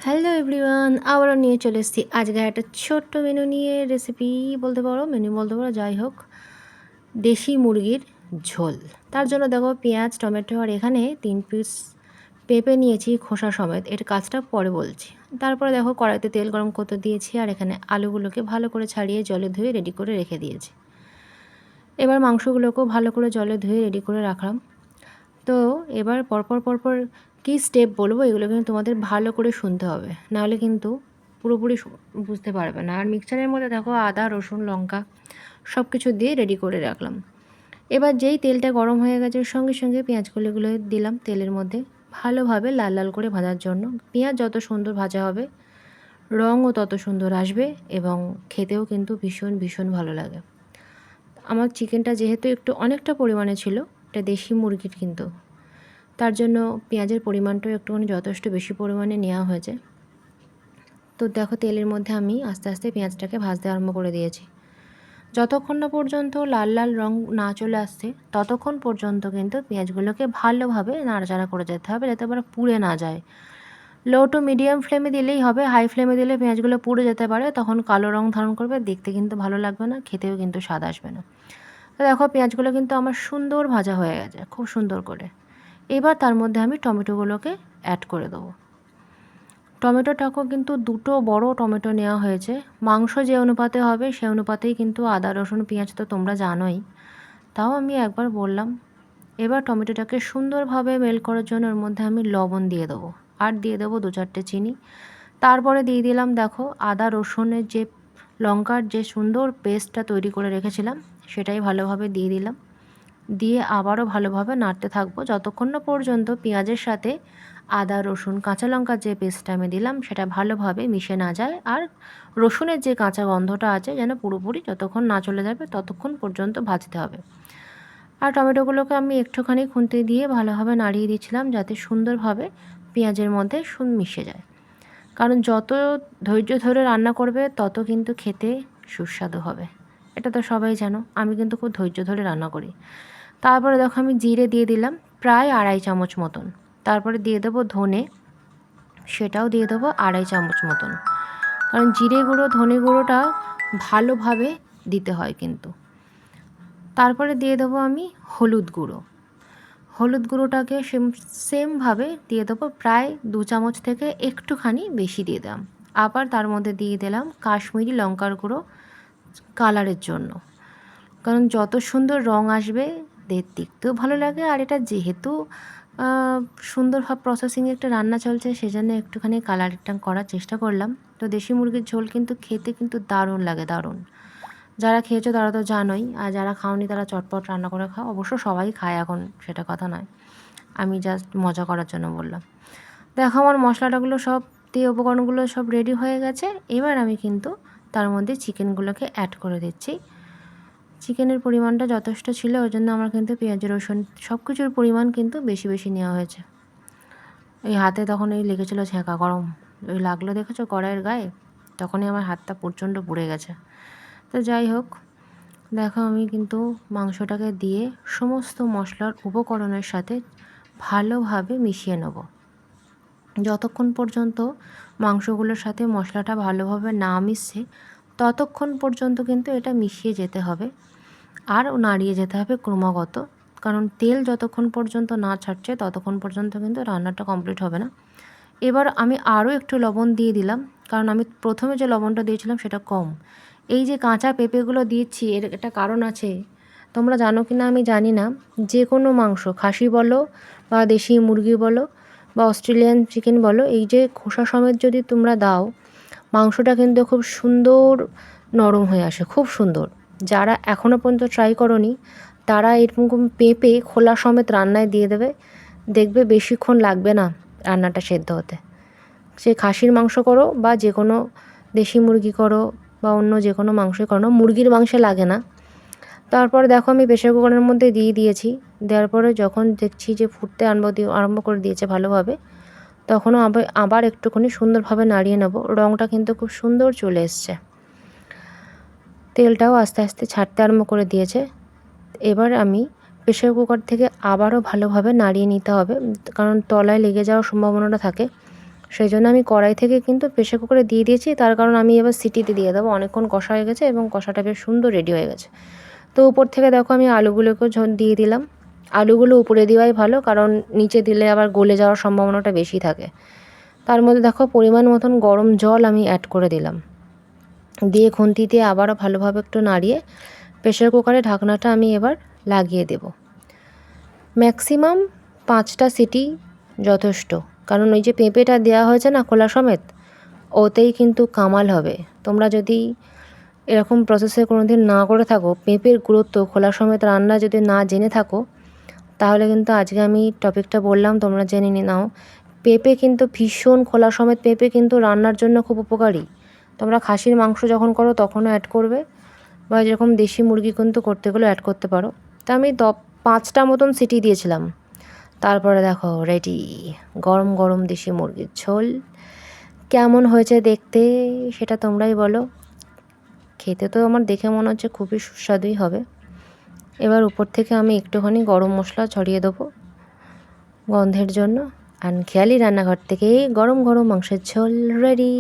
Hello everyone, আবারও নিয়ে চলে এসেছি আজকে একটা ছোট্ট মেনু নিয়ে। রেসিপি বলতে পারো, মেনু বলতে পারো, যাই হোক, দেশি মুরগির ঝোল। তার জন্য দেখো পেঁয়াজ, টমেটো আর এখানে 3 পিস পেঁপে নিয়েছি খোসা সমেত। এর কাজটা পরে বলছি। তারপরে দেখো কড়াইতে তেল গরম করতে দিয়েছি আর এখানে আলুগুলোকে ভালো করে ছাড়িয়ে জলে ধুয়ে রেডি করে রেখে দিয়েছি। এবার মাংসগুলোকেও ভালো করে জলে ধুয়ে রেডি করে রাখলাম। তো এবার পরপর কী স্টেপ বলবো, এগুলো কিন্তু তোমাদের ভালো করে শুনতে হবে, নাহলে কিন্তু পুরোপুরি বুঝতে পারবে না। আর মিক্সচারের মধ্যে দেখো আদা, রসুন, লঙ্কা সব কিছু দিয়ে রেডি করে রাখলাম। এবার যেই তেলটা গরম হয়ে গেছে সঙ্গে সঙ্গে পেঁয়াজগুলো দিলাম তেলের মধ্যে, ভালোভাবে লাল লাল করে ভাজার জন্য। পেঁয়াজ যত সুন্দর ভাজা হবে রঙও তত সুন্দর আসবে এবং খেতেও কিন্তু ভীষণ ভীষণ ভালো লাগে। আমার চিকেনটা যেহেতু একটু অনেকটা পরিমাণে ছিল, এটা দেশি মুরগির কিন্তু, তার জন্য পেঁয়াজের পরিমাণটাও একটুখানি যথেষ্ট বেশি পরিমাণে নেওয়া হয়েছে। তো দেখো তেলের মধ্যে আমি আস্তে আস্তে পেঁয়াজটাকে ভাজতে আরম্ভ করে দিয়েছি। যতক্ষণ না পর্যন্ত লাল লাল রং না চলে আসছে ততক্ষণ পর্যন্ত কিন্তু পেঁয়াজগুলোকে ভালোভাবে নাড়াচাড়া করে যেতে হবে, যাতে আবার পুড়ে না যায়। লো টু মিডিয়াম ফ্লেমে দিলেই হবে, হাই ফ্লেমে দিলে পেঁয়াজগুলো পুড়ে যেতে পারে, তখন কালো রং ধারণ করবে, দেখতে কিন্তু ভালো লাগবে না, খেতেও কিন্তু স্বাদ আসবে না। তো দেখো পেঁয়াজগুলো কিন্তু আমার সুন্দর ভাজা হয়ে গেছে, খুব সুন্দর করে। এবার তার মধ্যে আমি টমেটোগুলোকে অ্যাড করে দেবো। টমেটোটাকেও কিন্তু 2টো বড় টমেটো নেওয়া হয়েছে। মাংস যে অনুপাতে হবে সে অনুপাতেই কিন্তু আদা, রসুন, পেঁয়াজ তো তোমরা জানোই, তাও আমি একবার বললাম। এবার টমেটোটাকে সুন্দরভাবে মেল্ট করার জন্য ওর মধ্যে আমি লবণ দিয়ে দেবো আর দিয়ে দেবো 2-4টে চিনি। তারপরে দিয়ে দিলাম দেখো আদা রসুনের যে লঙ্কার যে সুন্দর পেস্টটা তৈরি করে রেখেছিলাম সেটাই ভালোভাবে দিয়ে দিলাম। দিয়ে আবারও ভালোভাবে নাড়তে থাকবো যতক্ষণ না পর্যন্ত পেঁয়াজের সাথে আদা, রসুন, কাঁচা লঙ্কার যে পেস্টটা আমি দিলাম সেটা ভালোভাবে মিশে না যায়, আর রসুনের যে কাঁচা গন্ধটা আছে যেন পুরোপুরি যতক্ষণ না চলে যাবে ততক্ষণ পর্যন্ত ভাজতে হবে। আর টমেটোগুলোকে আমি একটুখানি খুন্তি দিয়ে ভালোভাবে নাড়িয়ে দিচ্ছিলাম যাতে সুন্দরভাবে পেঁয়াজের মধ্যে মিশে যায়। কারণ যত ধৈর্য ধরে রান্না করবে তত কিন্তু খেতে সুস্বাদু হবে, এটা তো সবাই জানো। আমি কিন্তু খুব ধৈর্য ধরে রান্না করি। তারপরে দেখো আমি জিরে দিয়ে দিলাম প্রায় 2.5 চামচ মতন। তারপরে দিয়ে দেবো ধনে, সেটাও দিয়ে দেবো 2.5 চামচ মতন, কারণ জিরে গুঁড়ো ধনে গুঁড়োটা ভালোভাবে দিতে হয় কিন্তু। তারপরে দিয়ে দেবো আমি হলুদ গুঁড়ো। হলুদ গুঁড়োটাকে সেমভাবে দিয়ে দেবো, প্রায় 2 চামচ থেকে একটুখানি বেশি দিয়ে দিলাম। আবার তার মধ্যে দিয়ে দিলাম কাশ্মীরি লঙ্কার গুঁড়ো কালারের জন্য, কারণ যত সুন্দর রং আসবে দেখতেও ভালো লাগে। আর এটা যেহেতু সুন্দরভাবে প্রসেসিংয়ে একটা রান্না চলছে সেজন্য একটুখানি কালারটা করার চেষ্টা করলাম। তো দেশি মুরগির ঝোল কিন্তু খেতে কিন্তু দারুণ লাগে, দারুণ। যারা খেয়েছো তারা তো জানোই, আর যারা খাওনি তারা চটপট রান্না করে খাও। অবশ্য সবাই খায় এখন, সেটা কথা নয়, আমি জাস্ট মজা করার জন্য বললাম। দেখো আমার মশলাটাগুলো সব দিয়ে উপকরণগুলো সব রেডি হয়ে গেছে। এবার আমি কিন্তু তার মধ্যে চিকেনগুলোকে অ্যাড করে দিচ্ছি। চিকেনের পরিমাণটা যথেষ্ট ছিল, ওই জন্য আমার কিন্তু পেঁয়াজ, রসুন সব কিছুর পরিমাণ কিন্তু বেশি বেশি নেওয়া হয়েছে। এই হাতে তখন এই লেগেছিলো ছ্যাঁকা, গরম ওই লাগলো দেখেছো কড়াইয়ের গায়ে, তখনই আমার হাতটা প্রচণ্ড পুড়ে গেছে। তো যাই হোক, দেখো আমি কিন্তু মাংসটাকে দিয়ে সমস্ত মশলার উপকরণের সাথে ভালোভাবে মিশিয়ে নেব। যতক্ষণ পর্যন্ত মাংসগুলোর সাথে মশলাটা ভালোভাবে না মিশছে ততক্ষণ পর্যন্ত কিন্তু এটা মিশিয়ে যেতে হবে আর নাড়িয়ে যেতে হবে ক্রমাগত, কারণ তেল যতক্ষণ পর্যন্ত না ছাড়ছে ততক্ষণ পর্যন্ত কিন্তু রান্নাটা কমপ্লিট হবে না। এবার আমি আরও একটু লবণ দিয়ে দিলাম, কারণ আমি প্রথমে যে লবণটা দিয়েছিলাম সেটা কম। এই যে কাঁচা পেঁপেগুলো দিচ্ছি এর একটা কারণ আছে, তোমরা জানো কি না আমি জানি না। যে কোনো মাংস, খাসি বলো বা দেশি মুরগি বলো বা অস্ট্রেলিয়ান চিকেন বলো, এই যে খোসা সমেত যদি তোমরা দাও মাংসটা কিন্তু খুব সুন্দর নরম হয়ে আসে, খুব সুন্দর। যারা এখনও পর্যন্ত ট্রাই করোনি তারা এরকম পেঁপে খোলা সমেত রান্নায় দিয়ে দেবে, দেখবে বেশিক্ষণ লাগবে না রান্নাটা সেদ্ধ হতে। সে খাসির মাংস করো বা যে কোনো দেশি মুরগি করো বা অন্য যে কোনো মাংসই করো, মুরগির মাংসে লাগে না। তারপরে দেখো আমি প্রেসার কুকারের মধ্যে দিয়ে দিয়েছি। দেওয়ার পরে যখন দেখছি যে ফুটতে আরম্ভ করে দিয়েছে ভালোভাবে, তখনও আবার একটুখানি সুন্দরভাবে নাড়িয়ে নেব। রঙটা কিন্তু খুব সুন্দর চলে এসছে, তেলটাও আস্তে আস্তে ছাড়তে আরম্ভ করে দিয়েছে। এবার আমি প্রেসার কুকার থেকে আবারও ভালোভাবে নাড়িয়ে নিতে হবে, কারণ তলায় লেগে যাওয়ার সম্ভাবনাটা থাকে। সেই জন্য আমি কড়াই থেকে কিন্তু প্রেসার কুকারে দিয়ে দিয়েছি, তার কারণ আমি এবার সিটিতে দিয়ে দেবো। অনেকক্ষণ কষা হয়ে গেছে এবং কষাটা বেশ সুন্দর রেডি হয়ে গেছে। তো উপর থেকে দেখো আমি আলুগুলোকেও দিয়ে দিলাম। আলুগুলো উপরে দেওয়াই ভালো, কারণ নিচে দিলে আবার গলে যাওয়ার সম্ভাবনাটা বেশি থাকে। তার মধ্যে দেখো পরিমাণ মতন গরম জল আমি অ্যাড করে দিলাম, দিয়ে খুন্তি দিয়ে আবারও ভালোভাবে একটু নাড়িয়ে প্রেসার কুকারে ঢাকনাটা আমি এবার লাগিয়ে দেব। ম্যাক্সিমাম 5টা সিটি যথেষ্ট, কারণ ওই যে পেঁপেটা দেওয়া হয়েছে না খোলা সমেত, ওতেই কিন্তু কামাল হবে। তোমরা যদি এরকম প্রসেসে কোনো দিন না করে থাকো, পেঁপের গুরুত্ব খোলা সমেত রান্না যদি না জেনে থাকো, তাহলে কিন্তু আজকে আমি টপিকটা বললাম তোমরা জেনে নাও। পেঁপে কিন্তু ভীষণ, খোলা সমেত পেঁপে কিন্তু রান্নার জন্য খুব উপকারী। তোমরা খাসির মাংস যখন করো তখনও অ্যাড করবে, বা যেরকম দেশি মুরগি কিন্তু করতে গেলেও অ্যাড করতে পারো। তা আমি 5টা মতন সিটি দিয়েছিলাম। তারপরে দেখো রেডি গরম গরম দেশি মুরগির ঝোল। কেমন হয়েছে দেখতে সেটা তোমরাই বলো। খেতে তো আমার দেখে মনে হচ্ছে খুবই সুস্বাদুই হবে। এবার উপর থেকে আমি একটুখানি গরম মশলা ছড়িয়ে দেবো গন্ধের জন্য। আর খেয়ালি রান্নাঘর থেকে গরম গরম মাংসের ঝোল রেডি।